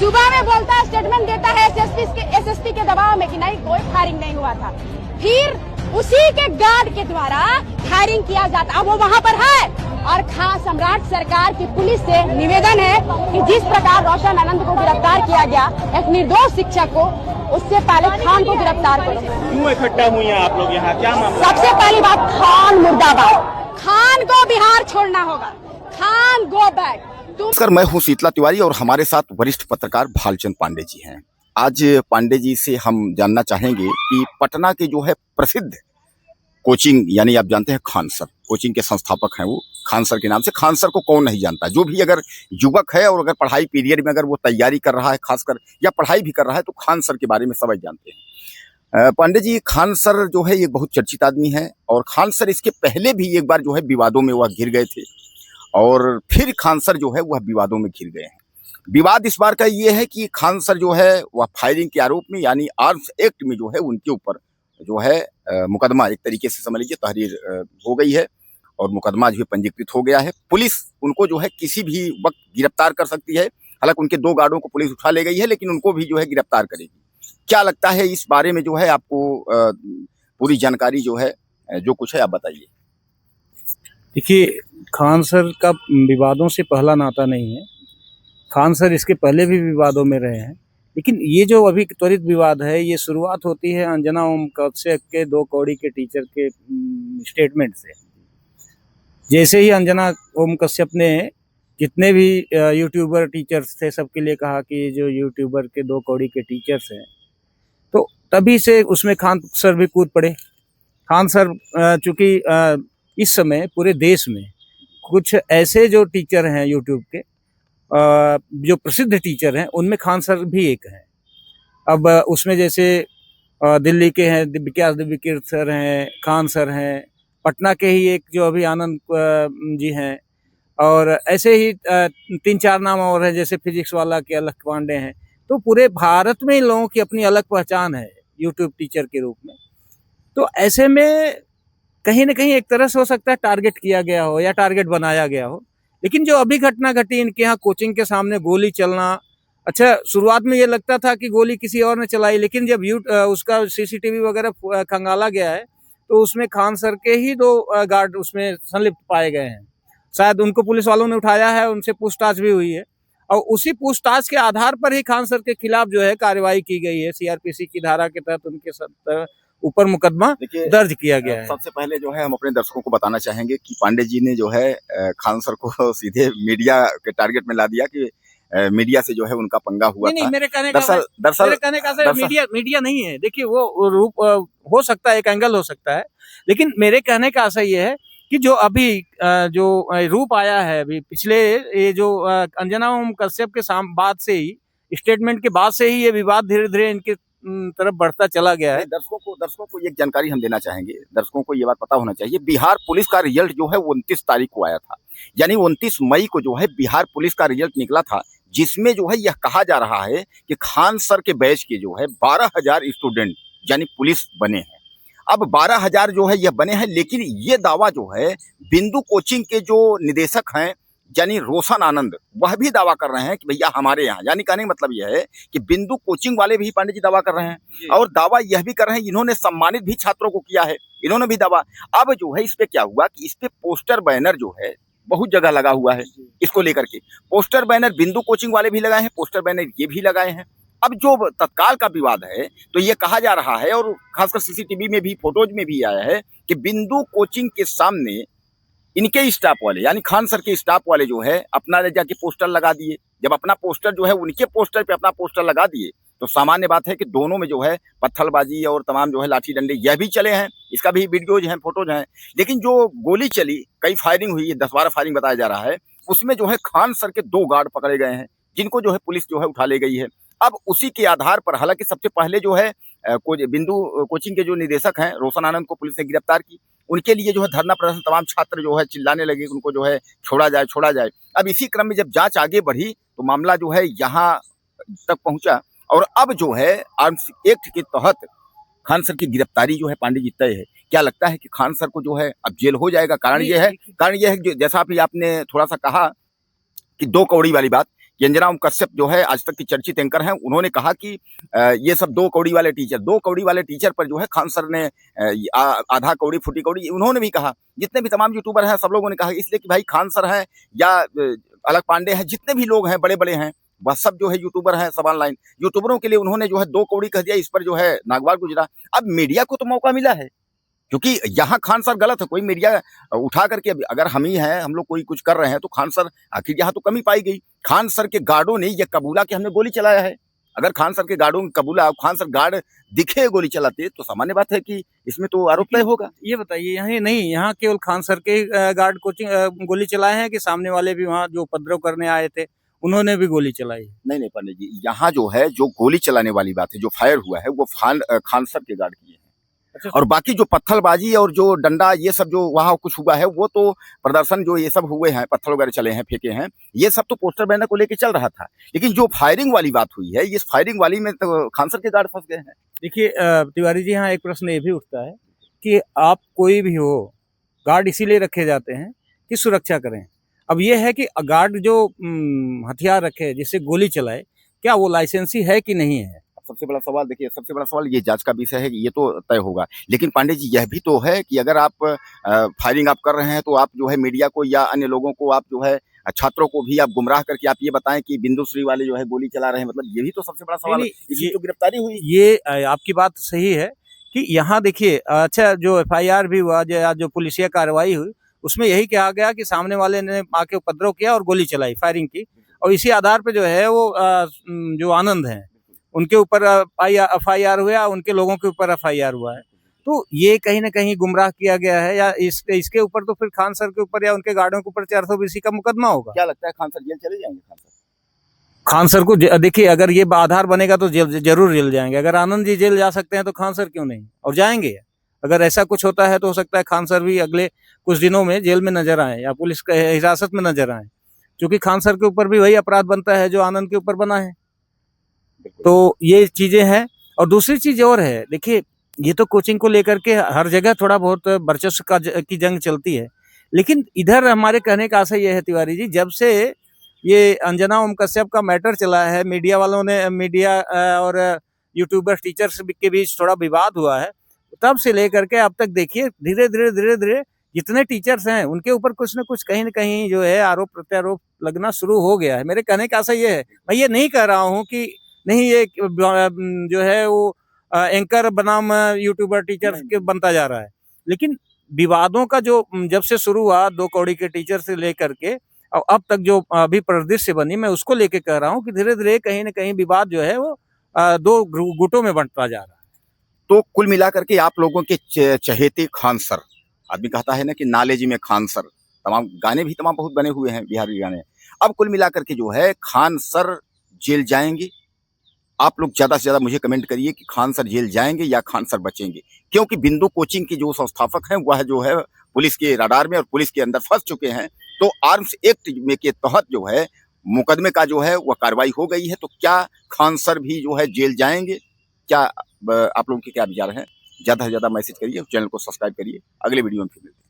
सुबह में बोलता है, स्टेटमेंट देता है एसएसपी के दबाव में कि नहीं कोई फायरिंग नहीं हुआ था, फिर उसी के गार्ड के द्वारा फायरिंग किया जाता। अब वो वहाँ पर है और खान सम्राट सरकार की पुलिस से निवेदन है कि जिस प्रकार रोशन आनंद को गिरफ्तार किया गया, एक निर्दोष शिक्षक को, उससे पहले खान को गिरफ्तार करो। क्यों इकट्ठा हुई हैं आप लोग यहाँ, क्या मामला? सबसे पहली बात, खान मुर्दाबाद, खान को बिहार छोड़ना होगा, खान गो बैक। नमस्कार, मैं हूं शीतला तिवारी और हमारे साथ वरिष्ठ पत्रकार भालचंद पांडे जी हैं। आज पांडे जी से हम जानना चाहेंगे कि पटना के जो है प्रसिद्ध कोचिंग, यानी आप जानते हैं खान सर, कोचिंग के संस्थापक हैं वो, खान सर के नाम से। खान सर को कौन नहीं जानता, जो भी अगर युवक है और अगर पढ़ाई पीरियड में अगर वो तैयारी कर रहा है खासकर, या पढ़ाई भी कर रहा है, तो खान सर के बारे में सब जानते हैं। पांडे जी, खान सर जो है ये बहुत चर्चित आदमी है और खान सर इसके पहले भी एक बार जो है विवादों में वह घिर गए थे और फिर खान सर जो है वह विवादों में घिर गए हैं। विवाद इस बार का ये है कि खान सर जो है वह फायरिंग के आरोप में, यानी आर्म्स एक्ट में जो है उनके ऊपर जो है मुकदमा, एक तरीके से समझ लीजिए तहरीर हो गई है और मुकदमा जो है पंजीकृत हो गया है। पुलिस उनको जो है किसी भी वक्त गिरफ्तार कर सकती है। हालांकि उनके 2 गार्डों को पुलिस उठा ले गई है, लेकिन उनको भी जो है गिरफ्तार करेगी। क्या लगता है इस बारे में जो है आपको पूरी जानकारी जो है, जो कुछ है आप बताइए। देखिए, खान सर का विवादों से पहला नाता नहीं है। खान सर इसके पहले भी विवादों में रहे हैं, लेकिन ये जो अभी त्वरित विवाद है, ये शुरुआत होती है अंजना ओम कश्यप के 2 कौड़ी के टीचर के स्टेटमेंट से। जैसे ही अंजना ओम कश्यप ने जितने भी यूट्यूबर टीचर्स थे सबके लिए कहा कि जो यूट्यूबर के 2 कौड़ी के टीचर्स हैं, तो तभी से उसमें खान सर भी कूद पड़े। खान सर चूंकि इस समय पूरे देश में कुछ ऐसे जो टीचर हैं यूट्यूब के, जो प्रसिद्ध टीचर हैं, उनमें खान सर भी एक हैं। अब उसमें जैसे दिल्ली के हैं विकास दिव्यकीर्त सर हैं, खान सर हैं, पटना के ही एक जो अभी आनंद जी हैं, और ऐसे ही 3-4 नाम और हैं, जैसे फिजिक्स वाला के अलख पांडे हैं। तो पूरे भारत में इन लोगों की अपनी अलग पहचान है यूट्यूब टीचर के रूप में। तो ऐसे में कहीं ना कहीं एक तरह से हो सकता है टारगेट किया गया हो या टारगेट बनाया गया हो। लेकिन जो अभी घटना घटी इनके यहाँ कोचिंग के सामने गोली चलना, अच्छा शुरुआत में ये लगता था कि गोली किसी और ने चलाई, लेकिन जब उसका सीसीटीवी वगैरह खंगाला गया है तो उसमें खान सर के ही 2 गार्ड उसमें संलिप्त पाए गए हैं। शायद उनको पुलिस वालों ने उठाया है, उनसे पूछताछ भी हुई है और उसी पूछताछ के आधार पर ही खान सर के खिलाफ जो है कार्रवाई की गई है। सीआरपीसी की धारा के तहत उनके ऊपर मुकदमा दर्ज किया गया है। सबसे पहले जो है हम अपने दर्शकों को बताना चाहेंगे कि पांडे जी ने जो है खान सर को सीधे मीडिया के टारगेट में ला दिया कि मीडिया से जो है उनका पंगा हुआ था। नहीं, मेरे कहने का मीडिया नहीं है। देखिए, वो रूप हो सकता है, एक एंगल हो सकता है, लेकिन मेरे कहने का आशय ये है कि जो अभी जो रूप आया है, अभी पिछले ये जो अंजना ओम कश्यप के बाद से ही, स्टेटमेंट के बाद से ही ये विवाद धीरे धीरे इनके तरफ बढ़ता चला गया है। दर्शकों को एक जानकारी हम देना चाहेंगे। दर्शकों को ये बात पता होना चाहिए, बिहार पुलिस का रिजल्ट जो है 29 तारीख को आया था, यानी 29 मई को जो है बिहार पुलिस का रिजल्ट निकला था, जिसमें जो है यह कहा जा रहा है कि खान सर के बैच के जो है 12,000 स्टूडेंट यानी पुलिस बने हैं। अब 12,000 जो है यह बने हैं, लेकिन ये दावा जो है बिंदु कोचिंग के जो निदेशक हैं यानी रोशन आनंद, वह भी दावा कर रहे हैं कि भैया हमारे यहाँ, यानी कहने का मतलब यह है कि बिंदु कोचिंग वाले भी पांडे जी दावा कर रहे हैं और दावा यह भी कर रहे हैं, इन्होंने सम्मानित भी छात्रों को किया है, इन्होंने भी दावा। अब जो है इस पे क्या हुआ कि इस पे पोस्टर बैनर जो है बहुत जगह लगा हुआ है, इसको लेकर के पोस्टर बैनर बिंदु कोचिंग वाले भी लगाए हैं, पोस्टर बैनर ये भी लगाए हैं। अब जो तत्काल का विवाद है, तो ये कहा जा रहा है और खासकर सीसीटीवी में भी, फोटोज में भी आया है कि बिंदु कोचिंग के सामने इनके स्टाफ वाले, यानी खान सर के स्टाफ वाले जो है अपना ले जाके पोस्टर लगा दिए। जब अपना पोस्टर जो है उनके पोस्टर पे अपना पोस्टर लगा दिए, तो सामान्य बात है कि दोनों में जो है पत्थरबाजी और तमाम जो है लाठी डंडे यह भी चले हैं, इसका भी वीडियोज हैं, फोटोज हैं। लेकिन जो गोली चली, कई फायरिंग हुई है, 10-12 फायरिंग बताया जा रहा है, उसमें जो है खान सर के 2 गार्ड पकड़े गए हैं, जिनको जो है पुलिस जो है उठा ले गई है। अब उसी के आधार पर, हालांकि सबसे पहले जो है बिंदु कोचिंग के जो निदेशक हैं रोशन आनंद को पुलिस ने गिरफ्तार की, उनके लिए जो है धरना प्रदर्शन, तमाम छात्र जो है चिल्लाने लगे उनको जो है छोड़ा जाए, छोड़ा जाए। अब इसी क्रम में जब जांच आगे बढ़ी तो मामला जो है यहाँ तक पहुंचा और अब जो है आर्म्स एक्ट के तहत खान सर की गिरफ्तारी जो है पांडे जी तय है। क्या लगता है कि खान सर को जो है अब जेल हो जाएगा? कारण यह है कि जैसा भी आपने थोड़ा सा कहा कि 2 कौड़ी वाली बात, ये अंजना ओम कश्यप जो है आज तक की चर्चित एंकर हैं, उन्होंने कहा कि ये सब 2 कौड़ी वाले टीचर पर जो है खान सर ने आधा कौड़ी फुटी कौड़ी, उन्होंने भी कहा। जितने भी तमाम यूट्यूबर हैं सब लोगों ने कहा, इसलिए कि भाई खान सर हैं या अलग पांडे हैं, जितने भी लोग हैं बड़े बड़े हैं, वह सब जो है यूट्यूबर हैं, सब ऑनलाइन यूट्यूबरों के लिए उन्होंने जो है 2 कौड़ी कह दिया, इस पर जो है नागवार गुजरा। अब मीडिया को तो मौका मिला है, क्योंकि यहाँ खान सर गलत है, कोई मीडिया उठा करके अगर हम ही हैं, हम लोग कोई कुछ कर रहे हैं तो खान सर आखिर यहाँ तो कमी पाई गई। खान सर के गार्डों ने यह कबूला कि हमने गोली चलाया है। अगर खान सर के गार्डों ने कबूला, खान सर गार्ड दिखे गोली चलाते तो सामान्य बात है कि इसमें तो आरोप तय होगा। ये बताइए, यहाँ नहीं, यहाँ केवल खान सर के गार्ड कोचिंग गोली चलाए हैं कि सामने वाले भी वहाँ जो उपद्रव करने आए थे उन्होंने भी गोली चलाई? नहीं पंडित जी, यहाँ जो है जो गोली चलाने वाली बात है, जो फायर हुआ है वो खान सर के गार्ड किए हैं। अच्छा। और बाकी जो पत्थरबाजी और जो डंडा ये सब जो वहाँ कुछ हुआ है, वो तो प्रदर्शन जो ये सब हुए हैं, पत्थर वगैरह चले हैं, फेंके हैं, ये सब तो पोस्टर बैनर को लेके चल रहा था। लेकिन जो फायरिंग वाली बात हुई है, इस फायरिंग वाली में तो खान सर के गार्ड फंस गए हैं। देखिए तिवारी जी, यहाँ एक प्रश्न ये भी उठता है कि आप कोई भी हो, गार्ड इसीलिए रखे जाते हैं कि सुरक्षा करें। अब ये है कि गार्ड जो हथियार रखे जिससे गोली चलाए, क्या वो लाइसेंसी है कि नहीं है? सबसे बड़ा सवाल देखिए, सबसे बड़ा सवाल ये जांच का विषय है कि ये तो तय होगा। लेकिन पांडे जी, यह भी तो है कि अगर आप फायरिंग आप कर रहे हैं तो आप जो है मीडिया को या अन्य लोगों को, आप जो है छात्रों को भी आप गुमराह करके आप ये बताएं कि बिंदुश्री वाले जो है गोली चला रहे हैं, मतलब ये भी तो सबसे बड़ा सवाल है। इसकी तो गिरफ्तारी हुई। ये आपकी बात सही है कि यहाँ देखिए, अच्छा जो FIR भी हुआ, जो पुलिसिया कार्रवाई हुई, उसमें यही कहा गया कि सामने वाले ने आके उपद्रव किया और गोली चलाई, फायरिंग की, और इसी आधार पे जो है वो जो आनंद है उनके ऊपर FIR हुआ, उनके लोगों के ऊपर FIR हुआ है। तो ये कहीं ना कहीं गुमराह किया गया है, या इसके ऊपर तो फिर खान सर के ऊपर या उनके गार्डों के ऊपर 420 का मुकदमा होगा। क्या लगता है खान सर जेल चले जाएंगे? खान सर को देखिए, अगर ये आधार बनेगा तो जरूर जेल जाएंगे। अगर आनंद जी जेल जा सकते हैं तो खान सर क्यों नहीं, और जाएंगे। अगर ऐसा कुछ होता है तो हो सकता है खान सर भी अगले कुछ दिनों में जेल में नजर आए या पुलिस के हिरासत में नजर आए, क्योंकि खान सर के ऊपर भी वही अपराध बनता है जो आनंद के ऊपर बना है। तो ये चीजें हैं। और दूसरी चीज और है, देखिए ये तो कोचिंग को लेकर के हर जगह थोड़ा बहुत वर्चस्व की जंग चलती है, लेकिन इधर हमारे कहने का आशय ये है तिवारी जी, जब से ये अंजना ओम कश्यप का मैटर चला है, मीडिया वालों ने, मीडिया और यूट्यूबर टीचर्स के बीच थोड़ा विवाद हुआ है, तब से लेकर के अब तक देखिए धीरे धीरे जितने टीचर्स हैं उनके ऊपर कुछ न कुछ कहीं न कहीं जो है आरोप प्रत्यारोप लगना शुरू हो गया है। मेरे कहने का आशय ये है, मैं ये नहीं कह रहा हूँ कि नहीं, ये जो है वो एंकर बनाम यूट्यूबर टीचर के बनता जा रहा है, लेकिन विवादों का जो जब से शुरू हुआ 2 कौड़ी के टीचर से लेकर के और अब तक जो अभी परिदृश्य बनी, मैं उसको लेके कह रहा हूँ कि धीरे धीरे कहीं ना कहीं विवाद जो है वो 2 गुटों में बंटता जा रहा है। तो कुल मिलाकर के आप लोगों के चहेते खान सर, आदमी कहता है ना कि नालेजी में खान सर, तमाम गाने भी तमाम बहुत बने हुए हैं बिहारी गाने। अब कुल मिलाकर के जो है खान सर जेल जाएंगे। आप लोग ज्यादा से ज्यादा मुझे कमेंट करिए कि खान सर जेल जाएंगे या खान सर बचेंगे, क्योंकि बिंदु कोचिंग के जो संस्थापक हैं वह जो है पुलिस के रडार में और पुलिस के अंदर फंस चुके हैं। तो आर्म्स एक्ट में के तहत जो है मुकदमे का जो है वह कार्रवाई हो गई है। तो क्या खान सर भी जो है जेल जाएंगे? क्या आप लोगों के क्या विचार हैं? ज्यादा से ज्यादा मैसेज करिए, चैनल को सब्सक्राइब करिए। अगले वीडियो में फिर मिलते हैं।